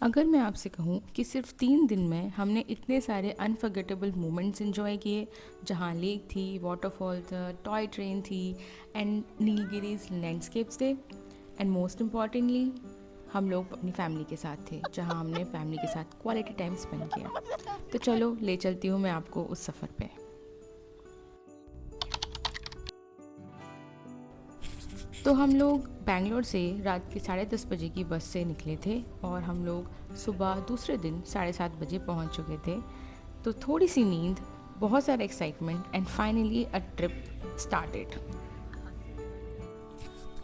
अगर मैं आपसे कहूँ कि सिर्फ 3 दिन में हमने इतने सारे अनफर्गेटेबल मोमेंट्स एंजॉय किए, जहाँ लेक थी, वाटरफॉल था, टॉय ट्रेन थी एंड नीलगिरीज लैंडस्केप्स थे, एंड मोस्ट इम्पॉर्टेंटली हम लोग अपनी फैमिली के साथ थे, जहाँ हमने फैमिली के साथ क्वालिटी टाइम स्पेंड किया। तो चलो ले चलती हूँ मैं आपको उस सफ़र पे। तो हम लोग बैंगलोर से रात के 10:30 बजे की बस से निकले थे और हम लोग सुबह दूसरे दिन 7:30 बजे पहुंच चुके थे। तो थोड़ी सी नींद, बहुत सारा excitement and finally a trip started.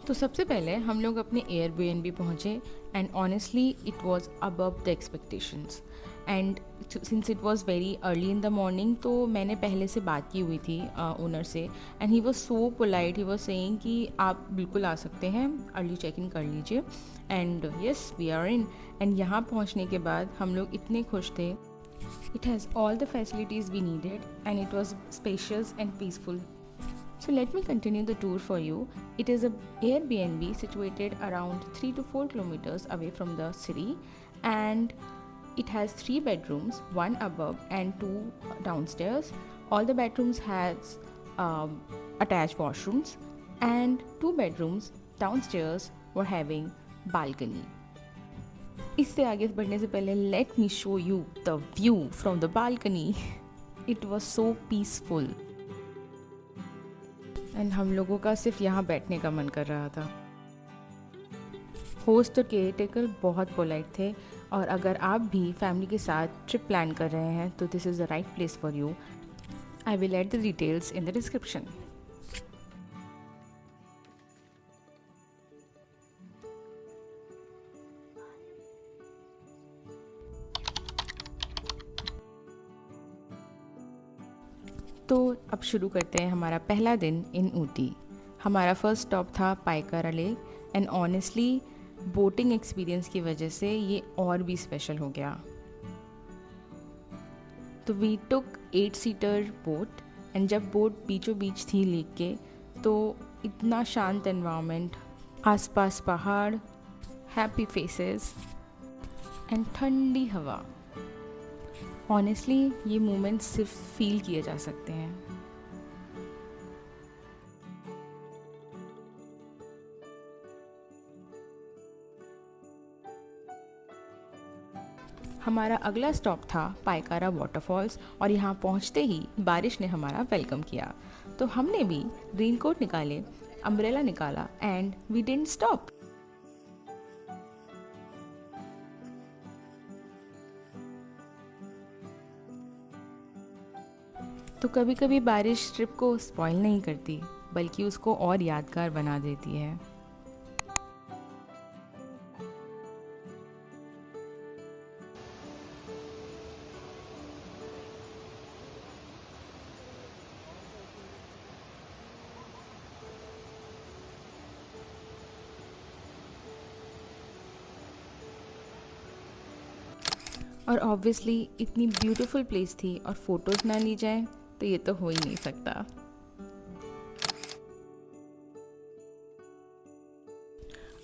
तो सबसे पहले हम लोग अपने एयरबीएनबी पहुँचे and honestly it was above the expectations. And since it was very early in the morning, तो मैंने पहले से बात की हुई थी ओनर से, and he was so polite. He was saying कि आप बिल्कुल आ सकते हैं, अर्ली चेक इन कर लीजिए। And yes, we are in. And यहाँ पहुँचने के बाद हम लोग इतने खुश थे। It has all the facilities we needed and it was spacious and peaceful. So let me continue the tour for you. It is a Airbnb situated around 3 to 4 kilometers away from the city, and it has 3 bedrooms, one above and 2 downstairs. All the bedrooms has attached washrooms, and 2 bedrooms downstairs were having balcony. इससे आगे बढ़ने से पहले let me show you the view from the balcony. It was so peaceful. And हम लोगों का सिर्फ यहाँ बैठने का मन कर रहा था। होस्ट और केयर टेकर बहुत पोलाइट थे, और अगर आप भी फैमिली के साथ ट्रिप प्लान कर रहे हैं तो this is the right place for you. I will add the details in the description. तो अब शुरू करते हैं हमारा पहला दिन इन ऊटी. हमारा फर्स्ट स्टॉप था Pykara lake, and honestly boating experience की वजह से ये और भी स्पेशल हो गया. तो वी टुक 8-सीटर बोट, एंड जब बोट बीचों बीच थी लेक के, तो इतना शांत एनवायरनमेंट, आसपास पहाड़, हैप्पी फेसेस एंड ठंडी हवा. ऑनेस्टली ये मोमेंट्स सिर्फ फील किए जा सकते हैं. हमारा अगला स्टॉप था पाइकारा वाटरफॉल्स, और यहाँ पहुँचते ही बारिश ने हमारा वेलकम किया. तो हमने भी रेनकोट निकाले, अम्ब्रेला निकाला, एंड वी डिडंट स्टॉप. तो कभी कभी बारिश ट्रिप को स्पॉइल नहीं करती, बल्कि उसको और यादगार बना देती है. और ऑब्वियसली इतनी ब्यूटीफुल प्लेस थी और फोटोज़ ना ली जाए तो ये तो हो ही नहीं सकता.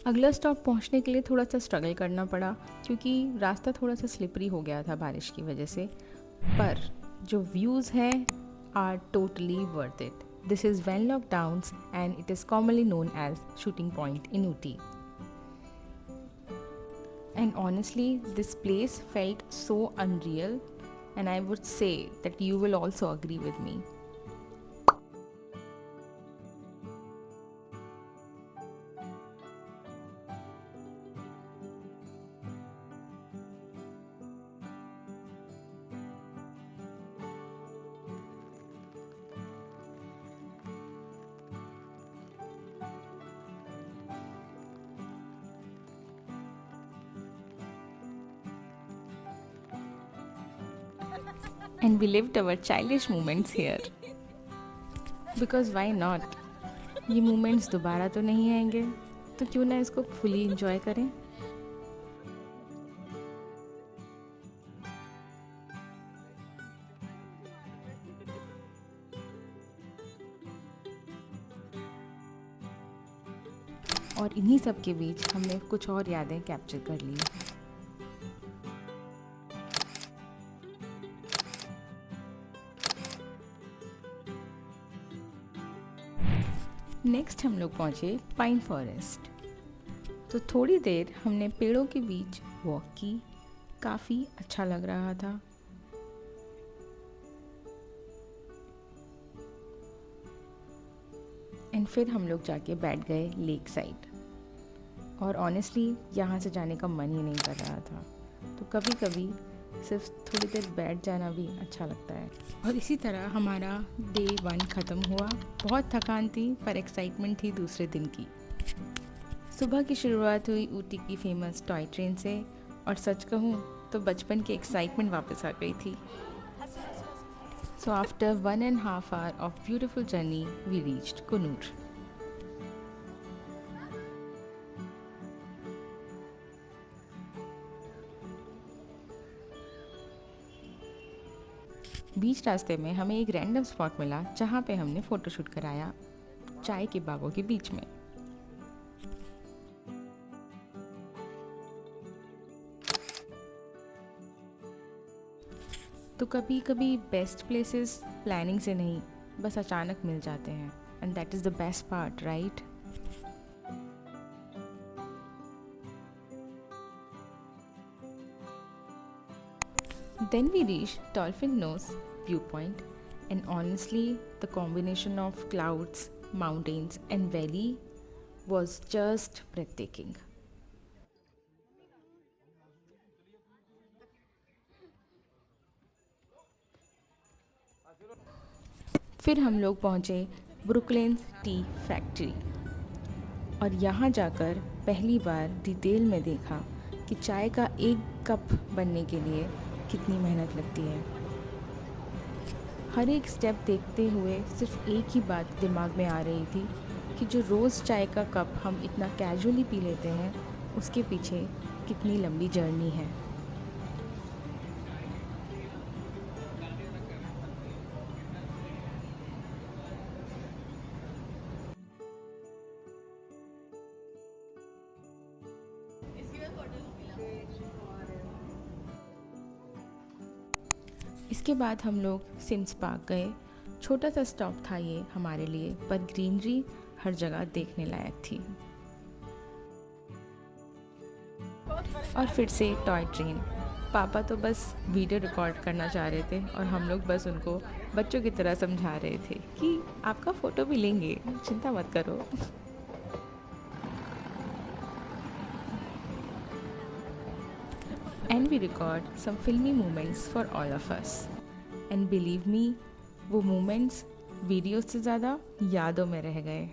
अगला स्टॉप पहुंचने के लिए थोड़ा सा स्ट्रगल करना पड़ा, क्योंकि रास्ता थोड़ा सा स्लिपरी हो गया था बारिश की वजह से. पर जो व्यूज़ हैं are totally worth it. This is Wenlock Downs, and it is commonly known as shooting point in Ooty. And honestly, this place felt so unreal, and I would say that you will also agree with me. And we lived our childish moments here. Because why not? ये moments दोबारा तो नहीं आएंगे, तो क्यों ना इसको fully enjoy करें. और इन्हीं सब के बीच हमने कुछ और यादें कैप्चर कर ली. नेक्स्ट हम लोग पहुँचे पाइन फॉरेस्ट। तो थोड़ी देर हमने पेड़ों के बीच वॉक की, काफ़ी अच्छा लग रहा था। एंड फिर हम लोग जाके बैठ गए लेक साइड, और ऑनेस्टली यहाँ से जाने का मन ही नहीं कर रहा था। तो कभी कभी सिर्फ थोड़ी देर बैठ जाना भी अच्छा लगता है। और इसी तरह हमारा डे 1 ख़त्म हुआ। बहुत थकान थी पर एक्साइटमेंट थी दूसरे दिन की। सुबह की शुरुआत हुई ऊटी की फेमस टॉय ट्रेन से, और सच कहूँ तो बचपन की एक्साइटमेंट वापस आ गई थी। So after 1.5 hour of beautiful journey, we reached Kunur. बीच रास्ते में हमें एक रैंडम स्पॉट मिला जहाँ पे हमने फ़ोटोशूट कराया चाय के बागों के बीच में। तो कभी कभी बेस्ट प्लेसेस प्लानिंग से नहीं, बस अचानक मिल जाते हैं, and that is the best part, right? Then we reached Dolphin Nose viewpoint, and honestly, the combination of clouds, mountains, and valley was just breathtaking. फिर हम लोग पहुँचे ब्रुकलिन टी फैक्ट्री, और यहाँ जाकर पहली बार डिटेल में देखा कि चाय का एक कप बनने के लिए कितनी मेहनत लगती है। हर एक स्टेप देखते हुए सिर्फ एक ही बात दिमाग में आ रही थी कि जो रोज़ चाय का कप हम इतना कैजुअली पी लेते हैं, उसके पीछे कितनी लंबी जर्नी है। इसके बाद हम लोग सिम्स पार्क गए। छोटा सा स्टॉप था ये हमारे लिए, पर ग्रीनरी हर जगह देखने लायक थी। और फिर से टॉय ट्रेन। पापा तो बस वीडियो रिकॉर्ड करना चाह रहे थे, और हम लोग बस उनको बच्चों की तरह समझा रहे थे कि आपका फ़ोटो भी लेंगे, चिंता मत करो। And we record some filmy moments for all of us. And believe me, वो moments वीडियोस से ज़्यादा यादों में रह गए।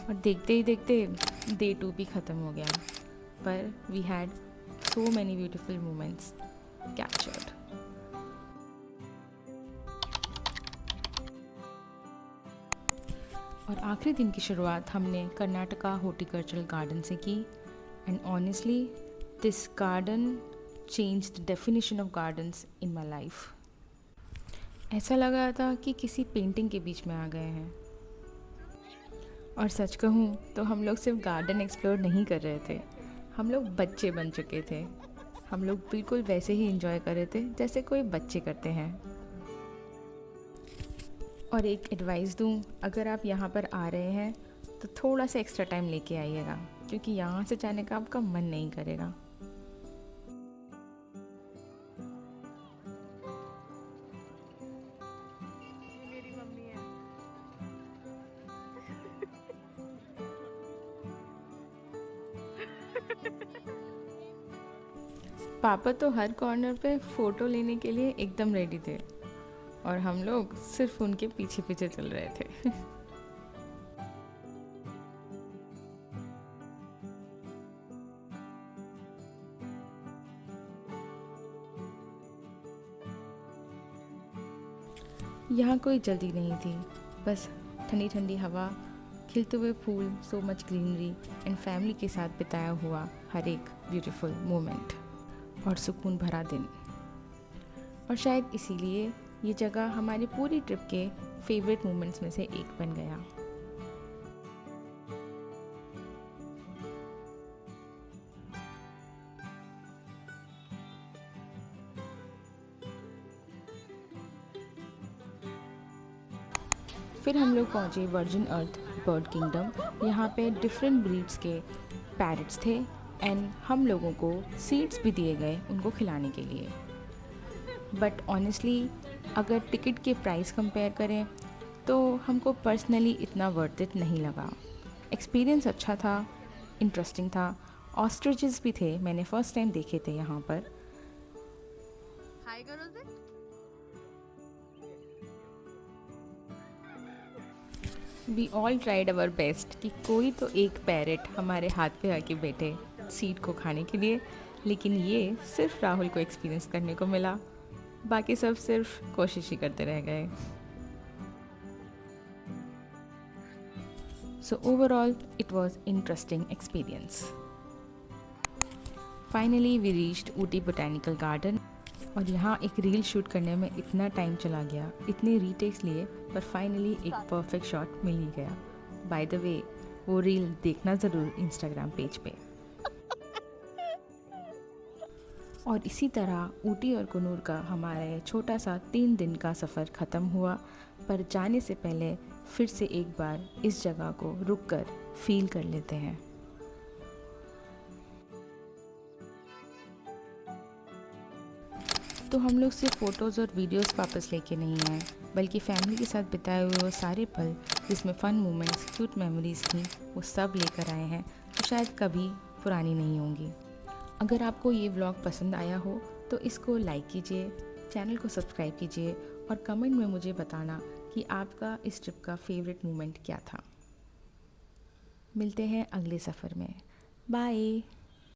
और देखते ही देखते डे 2 भी ख़त्म हो गया, पर we had so many beautiful moments captured. और आखिरी दिन की शुरुआत हमने कर्नाटका हॉर्टिकल्चरल गार्डन से की, and honestly this garden change the definition of gardens in my life. ऐसा लग रहा था कि किसी पेंटिंग के बीच में आ गए हैं। और सच कहूँ तो हम लोग सिर्फ गार्डन एक्सप्लोर नहीं कर रहे थे, हम लोग बच्चे बन चुके थे। हम लोग बिल्कुल वैसे ही एंजॉय कर रहे थे जैसे कोई बच्चे करते हैं। और एक एडवाइस दूँ, अगर आप यहाँ पर आ रहे हैं तो थोड़ा सा एक्स्ट्रा टाइम लेके आइएगा, क्योंकि यहाँ से जाने का आपका मन नहीं करेगा। पापा तो हर कॉर्नर पे फ़ोटो लेने के लिए एकदम रेडी थे, और हम लोग सिर्फ उनके पीछे पीछे चल रहे थे। यहाँ कोई जल्दी नहीं थी, बस ठंडी ठंडी हवा, खिलते हुए फूल, so much greenery, and family के साथ बिताया हुआ हर एक ब्यूटीफुल मोमेंट और सुकून भरा दिन। और शायद इसीलिए ये जगह हमारी पूरी ट्रिप के फेवरेट मोमेंट्स में से एक बन गया। फिर हम लोग पहुँचे वर्जिन अर्थ बर्ड किंगडम। यहाँ पे डिफरेंट ब्रीड्स के पैरट्स थे एंड हम लोगों को सीड्स भी दिए गए उनको खिलाने के लिए। बट ऑनेस्टली अगर टिकट के प्राइस कंपेयर करें तो हमको पर्सनली इतना वर्थ इट नहीं लगा। एक्सपीरियंस अच्छा था, इंटरेस्टिंग था। ऑस्ट्रिचेस भी थे, मैंने फ़र्स्ट टाइम देखे थे यहाँ पर। हाय करो से। We all tried our best कि कोई तो एक पैरेट हमारे हाथ पे आके बैठे सीड को खाने के लिए, लेकिन ये सिर्फ राहुल को एक्सपीरियंस करने को मिला, बाकी सब सिर्फ कोशिश ही करते रह गए। So overall, it was interesting experience. Finally, we reached Ooty Botanical Garden और यहाँ एक रील शूट करने में इतना टाइम चला गया, इतने रीटेक्स लिए, पर फाइनली एक परफेक्ट शॉट मिल ही गया। बाय द वे, वो रील देखना ज़रूर इंस्टाग्राम पेज पे। और इसी तरह ऊटी और कुनूर का हमारा ये छोटा सा 3 दिन का सफ़र ख़त्म हुआ। पर जाने से पहले फिर से एक बार इस जगह को रुक कर फील कर लेते हैं। तो हम लोग सिर्फ फ़ोटोज़ और वीडियोस वापस लेके नहीं आए, बल्कि फैमिली के साथ बिताए हुए वो सारे पल जिसमें फ़न मोमेंट्स, क्यूट मेमोरीज़ थी, वो सब लेकर आए हैं, जो शायद कभी पुरानी नहीं होंगी। अगर आपको ये व्लॉग पसंद आया हो तो इसको लाइक कीजिए, चैनल को सब्सक्राइब कीजिए और कमेंट में मुझे बताना कि आपका इस ट्रिप का फेवरेट मोमेंट क्या था। मिलते हैं अगले सफ़र में। बाय।